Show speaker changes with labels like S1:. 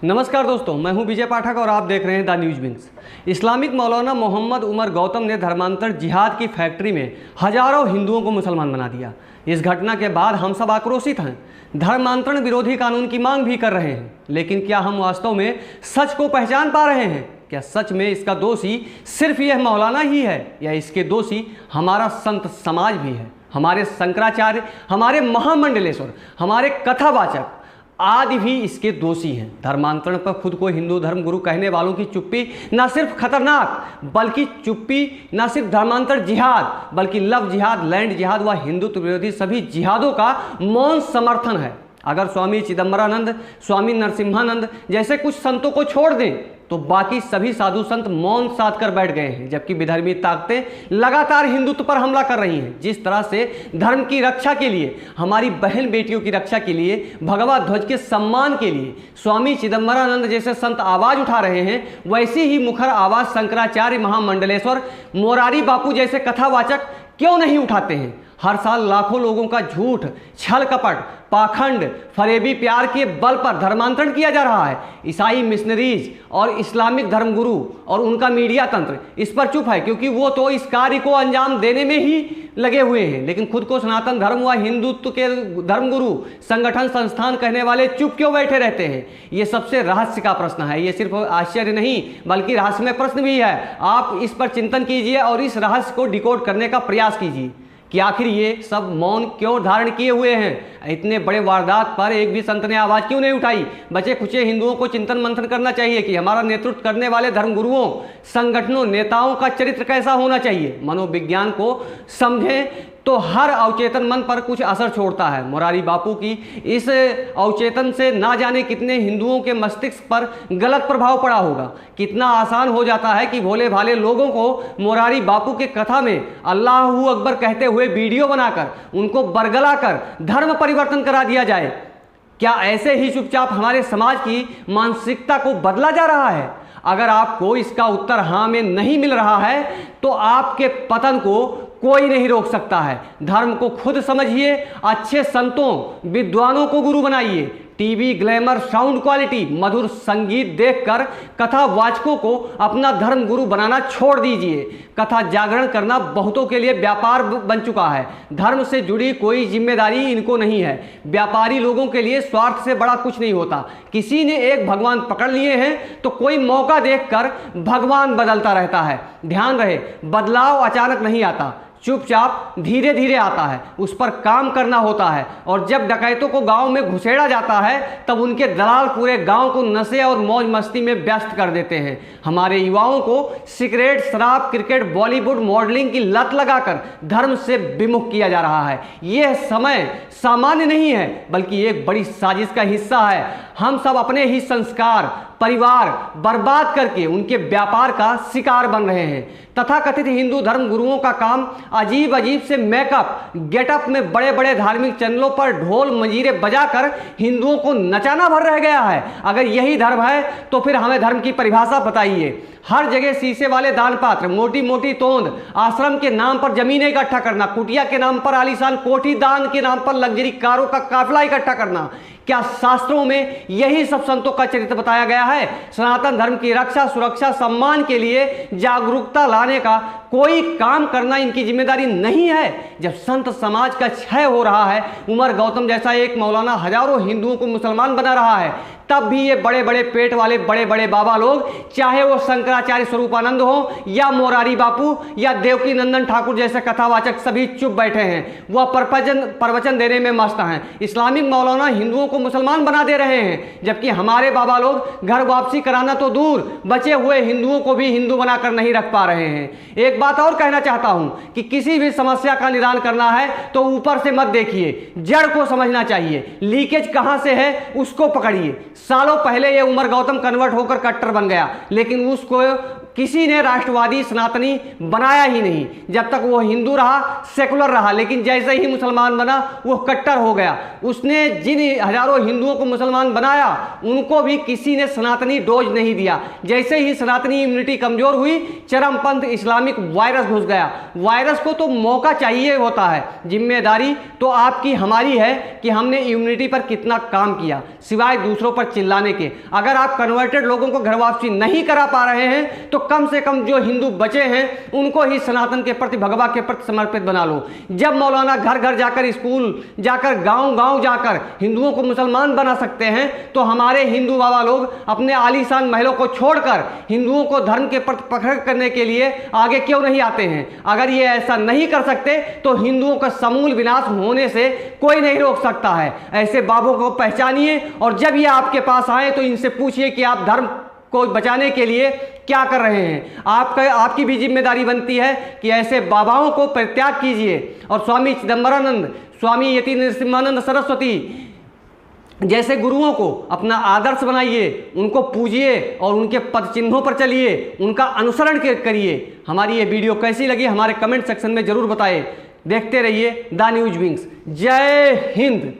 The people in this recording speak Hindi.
S1: नमस्कार दोस्तों, मैं हूं विजय पाठक और आप देख रहे हैं द न्यूज विंग्स। इस्लामिक मौलाना मोहम्मद उमर गौतम ने धर्मांतर जिहाद की फैक्ट्री में हजारों हिंदुओं को मुसलमान बना दिया। इस घटना के बाद हम सब आक्रोशित हैं, धर्मांतरण विरोधी कानून की मांग भी कर रहे हैं। लेकिन क्या हम वास्तव में सच को पहचान पा रहे हैं? क्या सच में इसका दोषी सिर्फ यह मौलाना ही है या इसके दोषी हमारा संत समाज भी है? हमारे शंकराचार्य, हमारे महामंडलेश्वर, हमारे कथावाचक आदि भी इसके दोषी हैं। धर्मांतरण पर खुद को हिंदू धर्म गुरु कहने वालों की चुप्पी न सिर्फ खतरनाक, बल्कि चुप्पी न सिर्फ धर्मांतर जिहाद बल्कि लव जिहाद, लैंड जिहाद व हिंदुत्व विरोधी सभी जिहादों का मौन समर्थन है। अगर स्वामी चिदम्बरानंद, स्वामी नरसिम्हानंद जैसे कुछ संतों को छोड़ दें तो बाकी सभी साधु संत मौन साध कर बैठ गए हैं, जबकि विधर्मी ताकतें लगातार हिंदुत्व पर हमला कर रही हैं। जिस तरह से धर्म की रक्षा के लिए, हमारी बहन बेटियों की रक्षा के लिए, भगवा ध्वज के सम्मान के लिए स्वामी चिदम्बरानंद जैसे संत आवाज उठा रहे हैं, वैसी ही मुखर आवाज शंकराचार्य, महामंडलेश्वर, मोरारी बापू जैसे कथावाचक क्यों नहीं उठाते हैं? हर साल लाखों लोगों का झूठ, छल कपट, पाखंड, फरेबी प्यार के बल पर धर्मांतरण किया जा रहा है। ईसाई मिशनरीज और इस्लामिक धर्मगुरु और उनका मीडिया तंत्र इस पर चुप है, क्योंकि वो तो इस कार्य को अंजाम देने में ही लगे हुए हैं। लेकिन खुद को सनातन धर्म व हिंदुत्व के धर्मगुरु, संगठन, संस्थान कहने वाले चुप क्यों बैठे रहते हैं? ये सबसे रहस्य का प्रश्न है। ये सिर्फ आश्चर्य नहीं बल्कि रहस्यमय प्रश्न भी है। आप इस पर चिंतन कीजिए और इस रहस्य को डिकोड करने का प्रयास कीजिए कि आखिर ये सब मौन क्यों धारण किए हुए हैं। इतने बड़े वारदात पर एक भी संत ने आवाज़ क्यों नहीं उठाई? बचे खुचे हिंदुओं को चिंतन मंथन करना चाहिए कि हमारा नेतृत्व करने वाले धर्मगुरुओं, संगठनों, नेताओं का चरित्र कैसा होना चाहिए। मनोविज्ञान को समझें तो हर अवचेतन मन पर कुछ असर छोड़ता है। मोरारी बापू की इस अवचेतन से ना जाने कितने हिंदुओं के मस्तिष्क पर गलत प्रभाव पड़ा होगा। कितना आसान हो जाता है कि भोले भाले लोगों को मोरारी बापू के कथा में अल्लाहू अकबर कहते हुए वीडियो बनाकर उनको बरगला कर धर्म परिवर्तन करा दिया जाए। क्या ऐसे ही चुपचाप हमारे समाज की मानसिकता को बदला जा रहा है? अगर आपको इसका उत्तर हाँ में नहीं मिल रहा है तो आपके पतन को कोई नहीं रोक सकता है। धर्म को खुद समझिए, अच्छे संतों, विद्वानों को गुरु बनाइए। टीवी, ग्लैमर, साउंड क्वालिटी, मधुर संगीत देखकर कथावाचकों को अपना धर्म गुरु बनाना छोड़ दीजिए। कथा जागरण करना बहुतों के लिए व्यापार बन चुका है। धर्म से जुड़ी कोई जिम्मेदारी इनको नहीं है। व्यापारी लोगों के लिए स्वार्थ से बड़ा कुछ नहीं होता। किसी ने एक भगवान पकड़ लिए हैं तो कोई मौका देखकर भगवान बदलता रहता है। ध्यान रहे, बदलाव अचानक नहीं आता, चुपचाप धीरे धीरे आता है। उस पर काम करना होता है। और जब डकैतों को गांव में घुसेड़ा जाता है तब उनके दलाल पूरे गांव को नशे और मौज मस्ती में व्यस्त कर देते हैं। हमारे युवाओं को सिगरेट, शराब, क्रिकेट, बॉलीवुड, मॉडलिंग की लत लगाकर धर्म से विमुख किया जा रहा है। यह समय सामान्य नहीं है बल्कि एक बड़ी साजिश का हिस्सा है। हम सब अपने ही संस्कार, परिवार बर्बाद करके उनके व्यापार का शिकार बन रहे हैं। तथाकथित हिंदू धर्म गुरुओं का काम अजीब अजीब से मेकअप, गेटअप में बड़े बड़े धार्मिक चैनलों पर ढोल मंजीरे बजाकर हिंदुओं को नचाना भर रह गया है। अगर यही धर्म है तो फिर हमें धर्म की परिभाषा बताइए। हर जगह शीशे वाले दान पात्र, मोटी मोटी तोंद, आश्रम के नाम पर जमीनें इकट्ठा करना, कुटिया के नाम पर आलीशान कोठी, दान के नाम पर लग्जरी कारों का काफिला इकट्ठा करना, क्या शास्त्रों में यही सब संतों का चरित्र बताया गया है? सनातन धर्म की रक्षा, सुरक्षा, सम्मान के लिए जागरूकता लाने का कोई काम करना इनकी जिम्मेदारी नहीं है? जब संत समाज का क्षय हो रहा है, उमर गौतम जैसा एक मौलाना हजारों हिंदुओं को मुसलमान बना रहा है, तब भी ये बड़े बड़े पेट वाले बड़े बड़े बाबा लोग, चाहे वो शंकराचार्य स्वरूपानंद हो या मोरारी बापू या देवकी नंदन ठाकुर जैसे कथावाचक, सभी चुप बैठे हैं। वह प्रवचन देने में मस्त हैं। इस्लामिक मौलाना हिंदुओं को मुसलमान बना दे रहे हैं, जबकि हमारे बाबा लोग घर वापसी कराना तो दूर, बचे हुए हिंदुओं को भी हिंदू बनाकर नहीं रख पा रहे हैं। एक बात और कहना चाहता हूं कि किसी भी समस्या का निदान करना है तो ऊपर से मत देखिए, जड़ को समझना चाहिए। लीकेज कहां से है उसको पकड़िए। सालों पहले ये उमर गौतम कन्वर्ट होकर कट्टर बन गया, लेकिन उसको किसी ने राष्ट्रवादी सनातनी बनाया ही नहीं। जब तक वो हिंदू रहा, सेकुलर रहा, लेकिन जैसे ही मुसलमान बना वो कट्टर हो गया। उसने जिन हजारों हिंदुओं को मुसलमान बनाया उनको भी किसी ने सनातनी डोज नहीं दिया। जैसे ही सनातनी इम्यूनिटी कमजोर हुई, चरमपंथ इस्लामिक वायरस घुस गया। वायरस को तो मौका चाहिए होता है, जिम्मेदारी तो आपकी हमारी है कि हमने इम्यूनिटी पर कितना काम किया, सिवाय दूसरों पर चिल्लाने के। अगर आप कन्वर्टेड लोगों को घर वापसी नहीं करा पा रहे हैं तो कम से कम जो हिंदू बचे हैं उनको ही सनातन के प्रति, भगवा के प्रति समर्पित बना लो। जब मौलाना घर घर जाकर, स्कूल जाकर, गांव गांव जाकर हिंदुओं को मुसलमान बना सकते हैं तो हमारे हिंदू बाबा लोग अपने आलीशान महलों को छोड़कर हिंदुओं को धर्म के प्रति पकड़ करने के लिए आगे क्यों नहीं आते हैं? अगर ये ऐसा नहीं कर सकते तो हिंदुओं का समूल विनाश होने से कोई नहीं रोक सकता है। ऐसे बाबों को पहचानिए और जब ये आपके पास आए तो इनसे पूछिए कि आप धर्म को बचाने के लिए क्या कर रहे हैं। आपकी भी जिम्मेदारी बनती है कि ऐसे बाबाओं को परित्याग कीजिए और स्वामी चिदंबरानंद, स्वामी यति नरसिम्हानंद सरस्वती जैसे गुरुओं को अपना आदर्श बनाइए, उनको पूजिए और उनके पद चिन्हों पर चलिए, उनका अनुसरण करिए। हमारी ये वीडियो कैसी लगी हमारे कमेंट सेक्शन में जरूर बताएं। देखते रहिए द न्यूज विंग्स। जय हिंद।